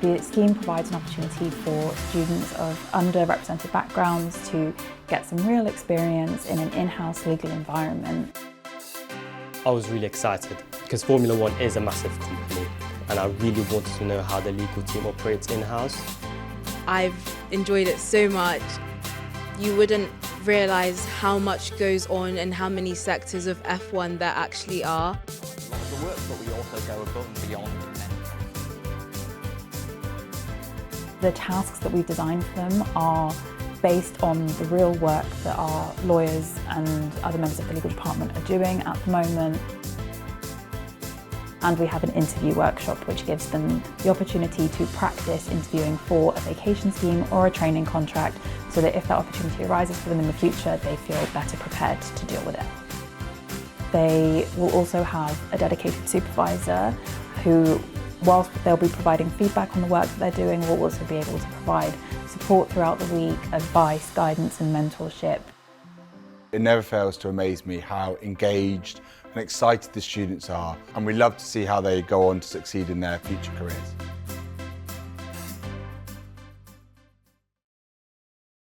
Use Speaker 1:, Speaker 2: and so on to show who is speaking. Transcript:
Speaker 1: The scheme provides an opportunity for students of underrepresented backgrounds to get some real experience in an in-house legal environment.
Speaker 2: I was really excited because Formula One is a massive company and I really wanted to know how the legal team operates in-house.
Speaker 3: I've enjoyed it so much. You wouldn't realise how much goes on and how many sectors of F1 there actually are.
Speaker 4: A lot of the work, but we also go above and beyond.
Speaker 1: The tasks that we've designed for them are based on the real work that our lawyers and other members of the legal department are doing at the moment. And we have an interview workshop which gives them the opportunity to practice interviewing for a vacation scheme or a training contract so that if that opportunity arises for them in the future, they feel better prepared to deal with it. They will also have a dedicated supervisor who, whilst they'll be providing feedback on the work that they're doing, will also be able to provide support throughout the week, advice, guidance and mentorship.
Speaker 5: It never fails to amaze me how engaged and excited the students are, and we love to see how they go on to succeed in their future careers.